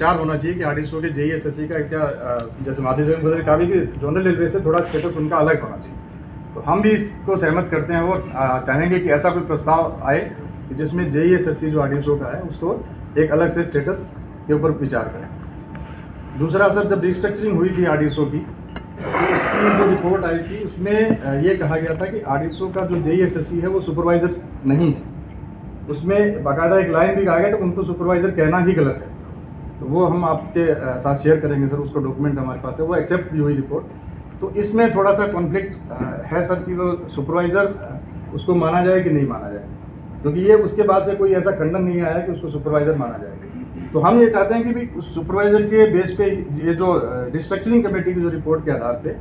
विचार होना चाहिए कि आरडीएसओ के जेईएसएससी का क्या जैसे माधव सिंह बदल कहा भी कि जोनल रेलवे से थोड़ा स्टेटस उनका अलग होना चाहिए। तो हम भी इसको सहमत करते हैं और चाहेंगे कि ऐसा कोई प्रस्ताव आए कि जिसमें जेईएसएससी जो आरडीएसओ का है उसको एक अलग से स्टेटस के ऊपर विचार करें। दूसरा सर, जब रिस्ट्रक्चरिंग हुई थी आरडीएसओ की तो उसकी जो रिपोर्ट आई थी उसमें ये कहा गया था कि आरडीएसओ का जो जेईएसएससी है वो सुपरवाइजर नहीं है। उसमें बाकायदा एक लाइन भी कहा गया तो उनको सुपरवाइजर कहना ही गलत है। तो वो हम आपके साथ शेयर करेंगे सर, उसको डॉक्यूमेंट हमारे पास है, वो एक्सेप्ट भी हुई रिपोर्ट। तो इसमें थोड़ा सा कॉन्फ्लिक्ट है सर कि वो सुपरवाइज़र उसको माना जाए कि नहीं माना जाए, क्योंकि ये उसके बाद से कोई ऐसा खंडन नहीं आया कि उसको सुपरवाइज़र माना जाए। तो हम ये चाहते हैं कि भी उस सुपरवाइज़र के बेस पे ये जो रिस्ट्रक्चरिंग कमेटी की जो रिपोर्ट के आधार पे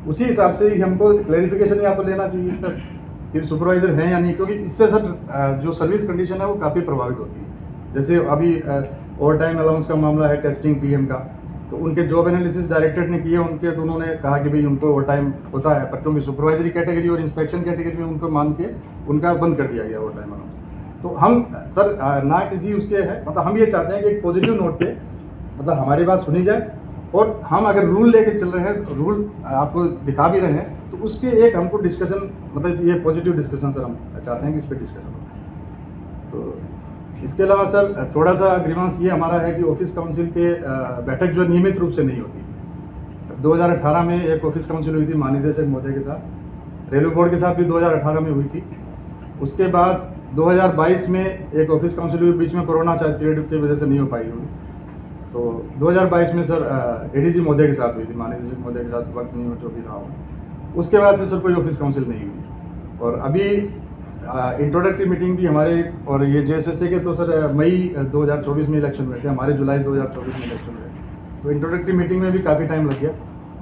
उसी हिसाब से ही हमको क्लैरिफिकेशन या तो लेना चाहिए सर कि सुपरवाइज़र हैं या नहीं, क्योंकि इससे सर जो सर्विस कंडीशन है वो काफ़ी प्रभावित होती है। जैसे अभी ओवर टाइम अलाउंस का मामला है टेस्टिंग पीएम का, तो उनके जॉब एनालिसिस डायरेक्टर ने किए, उनके तो उन्होंने कहा कि भाई उनको ओवर टाइम होता है, पर क्योंकि सुपरवाइजरी कैटेगरी और इंस्पेक्शन कैटेगरी में उनको मान के उनका बंद कर दिया गया ओवर टाइम अलाउंस। तो हम सर ना किसी उसके है, मतलब हम ये चाहते हैं कि एक पॉजिटिव नोट पे मतलब हमारी बात सुनी जाए, और हम अगर रूल लेके चल रहे हैं, रूल आपको दिखा भी रहे हैं, तो उस पर एक हमको डिस्कशन, मतलब ये पॉजिटिव डिस्कशन सर हम चाहते हैं कि इस पर डिस्कशन हो। तो इसके अलावा सर थोड़ा सा ग्रीवांस ये हमारा है कि ऑफिस काउंसिल के बैठक जो नियमित रूप से नहीं होती। 2018 में एक ऑफिस काउंसिल हुई थी महानिदेशक महोदय के साथ, रेलवे बोर्ड के साथ भी 2018 में हुई थी। उसके बाद 2022 में एक ऑफिस काउंसिल हुई, बीच में कोरोना पीरियड की वजह से नहीं हो पाई हुई। तो 2022 में सर एडीजी महोदय के साथ हुई थी, महानिदेशक महोदय के साथ, वक्त नहीं हो जो भी रहा हो। उसके बाद से सर कोई ऑफिस काउंसिल नहीं हुई। और अभी इंट्रोडक्टरी मीटिंग भी हमारे, और ये जेएसएससी के तो सर मई 2024 में इलेक्शन हुए थे, हमारे जुलाई 2024 में इलेक्शन हुए। तो इंट्रोडक्टरी मीटिंग में भी काफ़ी टाइम लग गया।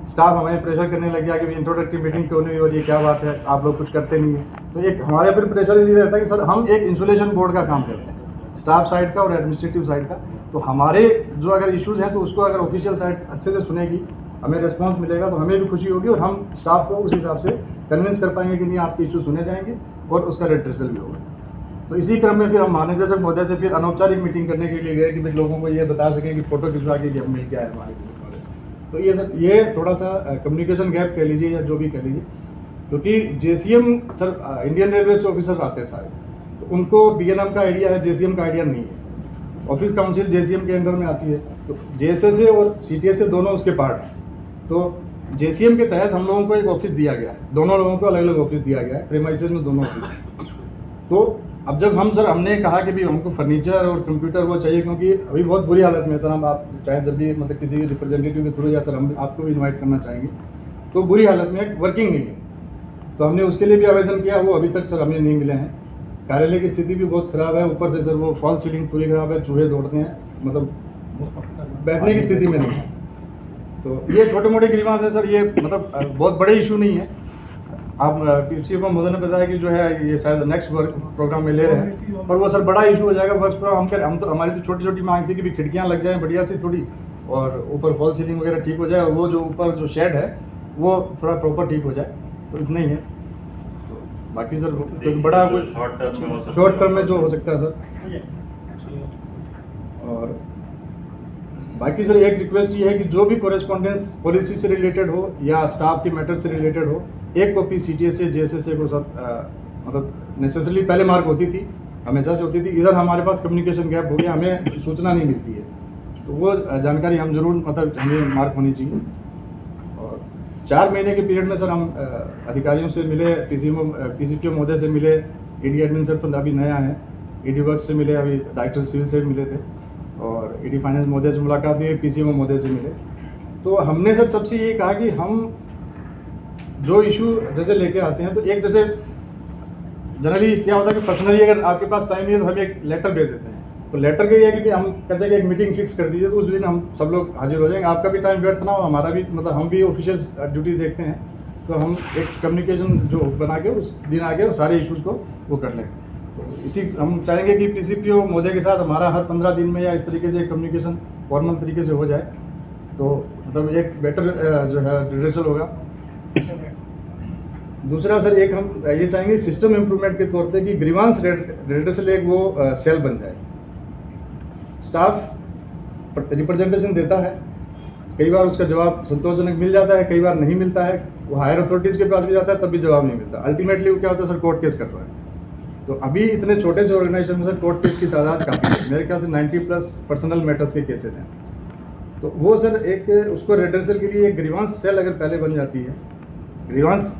स्टाफ हमें प्रेशर करने लग गया कि इंट्रोडक्टरी मीटिंग क्यों नहीं हो रही है, क्या बात है, आप लोग कुछ करते नहीं है। तो एक हमारे ऊपर प्रेशर ये रहता है कि सर हम एक इंसुलेशन बोर्ड का काम करते हैं, स्टाफ साइड का और एडमिनिस्ट्रेटिव साइड का। तो हमारे जो अगर इश्यूज़ हैं तो उसको अगर ऑफिशियल साइड अच्छे से सुनेगी, हमें रिस्पॉन्स मिलेगा, तो हमें भी खुशी होगी और हम स्टाफ को उस हिसाब से कन्विंस कर पाएंगे कि नहीं आपके इशू सुने जाएंगे और उसका रेड्रेसल भी होगा। तो इसी क्रम में फिर हम महानिदेशक महोदय से फिर अनौपचारिक मीटिंग करने के लिए गए कि भाई लोगों को ये बता सकें कि फोटो खिंचवा के कि हम मिल क्या है महानिदेशक महोदय। तो ये सर ये थोड़ा सा कम्युनिकेशन गैप कह लीजिए या जो भी कह लीजिए, क्योंकि जेसीएम सर इंडियन रेलवे से ऑफिसर्स आते हैं सारे, तो उनको बीएनएम का आइडिया है, जेसीएम का आइडिया नहीं है। ऑफिस काउंसिल जेसीएम के अंडर में आती है, तो जेएसएसए और सीटीएसए दोनों उसके पार्ट हैं। तो जेसीएम के तहत हम लोगों को एक ऑफिस दिया गया है, दोनों लोगों को अलग अलग ऑफिस दिया गया है, प्रीमाइसेस में दोनों ऑफिस हैं। तो अब जब हम सर हमने कहा कि भी हमको फर्नीचर और कंप्यूटर वो चाहिए, क्योंकि अभी बहुत बुरी हालत में सर, हम आप चाहे जब भी मतलब किसी रिप्रेजेंटेटिव के थ्रू या सर हम आपको भी इन्वाइट करना चाहेंगे, तो बुरी हालत में वर्किंग नहीं है। तो हमने उसके लिए भी आवेदन किया, वो अभी तक सर हमें नहीं मिले हैं। कार्यालय की स्थिति भी बहुत ख़राब है, ऊपर से सर वो फॉल सीलिंग पूरी ख़राब है, चूहे दौड़ते हैं, मतलब बैठने की स्थिति में नहीं है। तो ये छोटे मोटे ग्रीवांस है सर, ये मतलब बहुत बड़े इशू नहीं है। आप पीसी को महोदय ने बताया कि जो है ये शायद नेक्स्ट वर्क प्रोग्राम में ले रहे हैं, पर वो सर बड़ा इशू हो जाएगा वर्क प्रोग्राम। हम तो हमारी तो छोटी छोटी मांग थी कि भी खिड़कियाँ लग जाएँ बढ़िया सी थोड़ी, और ऊपर फॉल सीलिंग वगैरह ठीक हो जाए, और वो जो ऊपर जो शेड है वो थोड़ा प्रॉपर ठीक हो जाए, तो इतना ही है। तो बाकी सर तो बड़ा कोई शॉर्ट टर्म में जो हो सकता है सर। और बाकी सर एक रिक्वेस्ट ये है कि जो भी कोरेस्पॉन्डेंस पॉलिसी से रिलेटेड हो या स्टाफ के मैटर से रिलेटेड हो, एक कॉपी सीटीएस से जेएसएसए को सब मतलब नेसेसरली पहले मार्क होती थी, हमेशा से होती थी। इधर हमारे पास कम्युनिकेशन गैप हो गया, हमें सूचना नहीं मिलती है, तो वो जानकारी हम जरूर मतलब हमें मार्क होनी चाहिए। और 4 महीने के पीरियड में सर हम अधिकारियों से मिले, पीसीपीओ महोदय से मिले, ईडी एडमिन सर तो अभी नया है, ईडी वर्क से मिले, अभी डायरेक्टर सिविल से मिले थे, और ईडी फाइनेंस महोदय से मुलाकात हुई, पीसीएमओ महोदय से मिले। तो हमने सर सबसे ये कहा कि हम जो इशू जैसे लेके आते हैं, तो एक जैसे जनरली क्या होता है कि पर्सनली अगर आपके पास टाइम है तो हम एक लेटर भेज देते हैं। तो लेटर के ये है कि हम कहते हैं कि एक मीटिंग फिक्स कर दीजिए, तो उस दिन हम सब लोग हाजिर हो जाएंगे, आपका भी टाइम व्यर्थ ना हो, हमारा भी, मतलब हम भी ऑफिशियल ड्यूटी देखते हैं, तो हम एक कम्युनिकेशन जो बना के उस दिन आके सारे इशूज़ को वो कर लें। तो इसी हम चाहेंगे कि पीसीपीओ महोदय के साथ हमारा हर 15 दिन में या इस तरीके से कम्युनिकेशन फॉर्मल तरीके से हो जाए, तो मतलब एक बेटर जो है रिजल्ट होगा। दूसरा सर एक हम ये चाहेंगे सिस्टम इम्प्रूवमेंट के तौर पे कि ग्रीवांस रेड्रेसल एक वो सेल बन जाए। स्टाफ रिप्रेजेंटेशन देता है, कई बार उसका जवाब संतोषजनक मिल जाता है, कई बार नहीं मिलता है, वो हायर अथॉरिटीज़ के पास भी जाता है तब भी जवाब नहीं मिलता। अल्टीमेटली वो क्या होता है सर, कोर्ट केस कर रहा है। तो अभी इतने छोटे से ऑर्गेनाइजेशन में सर कोर्ट केस की तादाद काफ़ी है, मेरे ख्याल से 90+ पर्सनल मैटर्स के केसेस हैं। तो वो सर एक उसको रेड्रेसल के लिए एक ग्रीवांस सेल अगर पहले बन जाती है, ग्रीवांस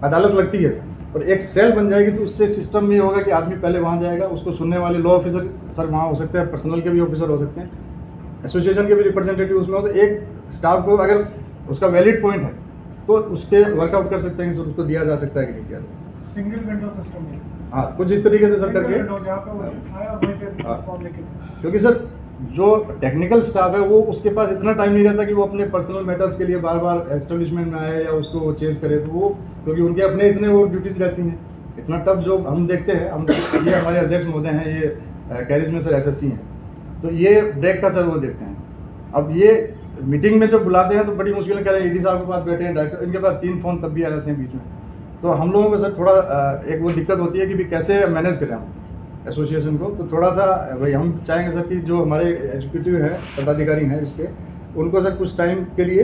अदालत लगती है और एक सेल बन जाएगी तो उससे सिस्टम में होगा कि आदमी पहले वहाँ जाएगा, उसको सुनने वाले लॉ ऑफिसर सर वहाँ हो सकते हैं, पर्सनल के भी ऑफिसर हो सकते हैं, एसोसिएशन के भी रिप्रेजेंटेटिव उसमें हो। तो एक स्टाफ को अगर उसका वैलिड पॉइंट है तो उस पर वर्कआउट कर सकते हैं कि सर उसको दिया जा सकता है कि नहीं दिया जाए। सिंगल विंडो सिस्टम है। हाँ, कुछ इस तरीके से सर करके, क्योंकि सर जो टेक्निकल स्टाफ है वो उसके पास इतना टाइम नहीं रहता कि वो अपने पर्सनल मैटर्स के लिए बार बार एस्टेब्लिशमेंट में आए या उसको चेंज करे, तो वो क्योंकि उनके अपने इतने वो ड्यूटीज़ रहती हैं। इतना टफ जॉब हम देखते हैं, हम ये हमारे अध्यक्ष महोदय हैं, ये कैरिज में सर SSC हैं, तो ये ब्रेक का सर वो देखते हैं। अब ये मीटिंग में जब बुलाते हैं तो बड़ी मुश्किल कह रहे हैं, ED साहब के पास बैठे हैं, डायरेक्टर, इनके पास 3 फ़ोन तब भी आ जाते हैं बीच में। तो हम लोगों को सर थोड़ा एक वो दिक्कत होती है कि भी कैसे मैनेज करें हम एसोसिएशन को। तो थोड़ा सा भाई हम चाहेंगे सर कि जो हमारे एग्जीक्यूटिव हैं, पदाधिकारी हैं इसके, उनको सर कुछ टाइम के लिए